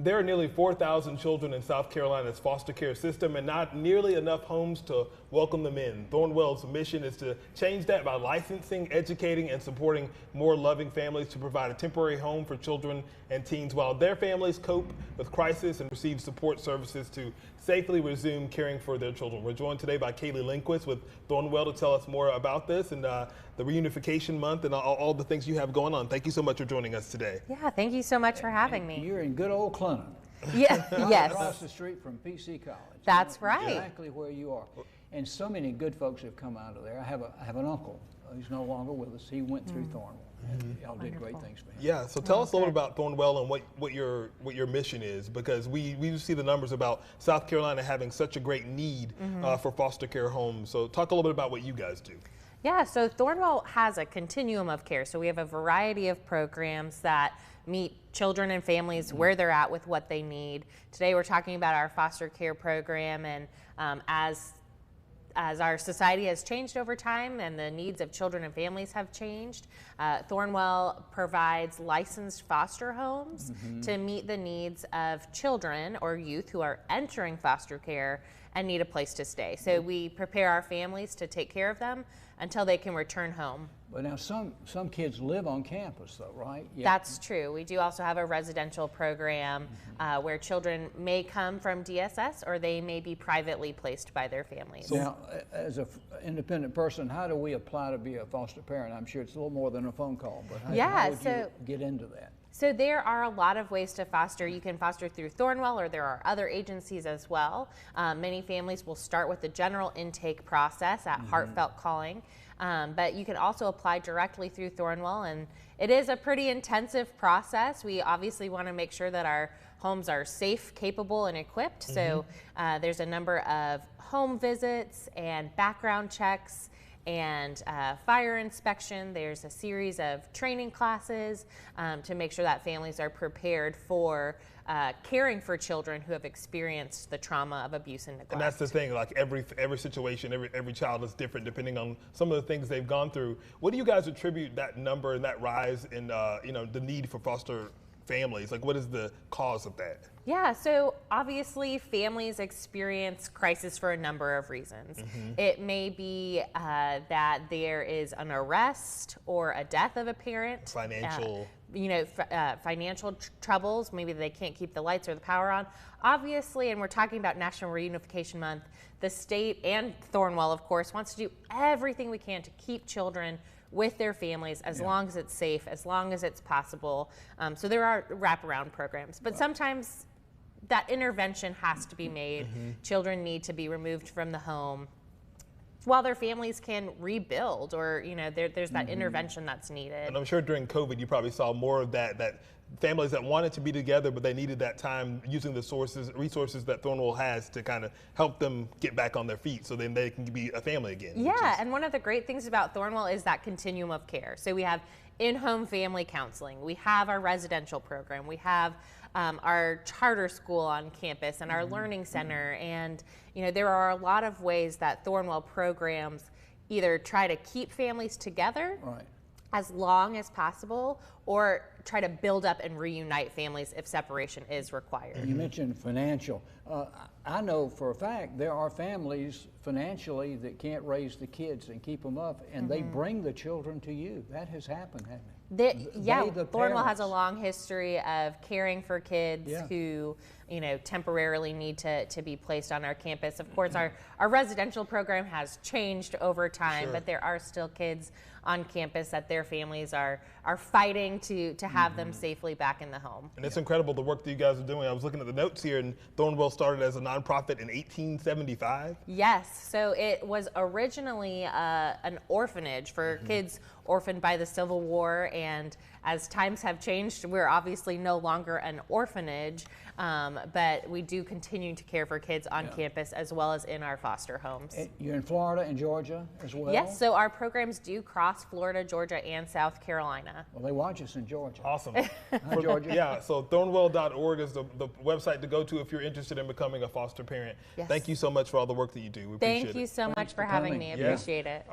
There are nearly 4,000 children in South Carolina's foster care system and not nearly enough homes to welcome them in. Thornwell's mission is to change that by licensing, educating, and supporting more loving families to provide a temporary home for children and teens while their families cope with crisis and receive support services to safely resume caring for their children. We're joined today by Kaylee Lindquist with Thornwell to tell us more about this and the reunification month and all the things you have going on. Thank you so much for joining us today. Yeah, thank you so much for having me. You're in good old Clinton. Yeah, yes. Across the street from PC College. That's right. Exactly where you are. And so many good folks have come out of there. I have an uncle. He's no longer with us. He went through Thornwell. And y'all did great things for him. Yeah, so tell us a little bit about Thornwell and what your mission is, because we see the numbers about South Carolina having such a great need for foster care homes. So talk a little bit about what you guys do. Yeah, so Thornwell has a continuum of care. So we have a variety of programs that meet children and families where they're at with what they need. Today we're talking about our foster care program, and as our society has changed over time and the needs of children and families have changed, Thornwell provides licensed foster homes to meet the needs of children or youth who are entering foster care and need a place to stay. So we prepare our families to take care of them until they can return home. But now some kids live on campus though, right? Yeah. That's true. We do also have a residential program where children may come from DSS or they may be privately placed by their families. Now, as an independent person, how do we apply to be a foster parent? I'm sure it's a little more than a phone call, but how would you get into that? So there are a lot of ways to foster. You can foster through Thornwell, or there are other agencies as well. Many families will start with the general intake process at Heartfelt Calling, but you can also apply directly through Thornwell, and it is a pretty intensive process. We obviously want to make sure that our homes are safe, capable, and equipped. So there's a number of home visits and background checks and fire inspection. There's a series of training classes to make sure that families are prepared for caring for children who have experienced the trauma of abuse and neglect. And that's the thing, like every situation, every child is different depending on some of the things they've gone through. What do you guys attribute that number and that rise in the need for foster families? Like, what is the cause of that? Yeah, so obviously families experience crisis for a number of reasons. It may be that there is an arrest or a death of a parent. Financial. Financial troubles. Maybe they can't keep the lights or the power on. Obviously, and we're talking about National Reunification Month, the state and Thornwell, of course, wants to do everything we can to keep children with their families as long as it's safe, as long as it's possible. So there are wraparound programs, but sometimes that intervention has to be made. Children need to be removed from the home while their families can rebuild, or there's that intervention that's needed. And I'm sure during COVID you probably saw more of that families that wanted to be together but they needed that time using the resources that Thornwell has to kind of help them get back on their feet so then they can be a family again. Yeah, and one of the great things about Thornwell is that continuum of care. So we have in-home family counseling, we have our residential program, we have our charter school on campus and our learning center, and there are a lot of ways that Thornwell programs either try to keep families together as long as possible, or try to build up and reunite families if separation is required. You mentioned financial. I know for a fact there are families financially that can't raise the kids and keep them up, and they bring the children to you. That has happened, hasn't it? Thornwell has a long history of caring for kids who temporarily need to be placed on our campus. Of course, our residential program has changed over time, but there are still kids on campus that their families are fighting to have them safely back in the home. And it's incredible the work that you guys are doing. I was looking at the notes here, and Thornwell started as a nonprofit in 1875. Yes, so it was originally an orphanage for kids orphaned by the Civil War, and as times have changed, we're obviously no longer an orphanage, but we do continue to care for kids on campus as well as in our foster homes. You're in Florida and Georgia as well? Yes, so our programs do cross Florida, Georgia, and South Carolina. Well, they watch us in Georgia. Awesome. Hi, Georgia. Yeah, so thornwell.org is the website to go to if you're interested in becoming a foster parent. Yes. Thank you so much for all the work that you do. We appreciate it. Thank you so much for having me. I appreciate it.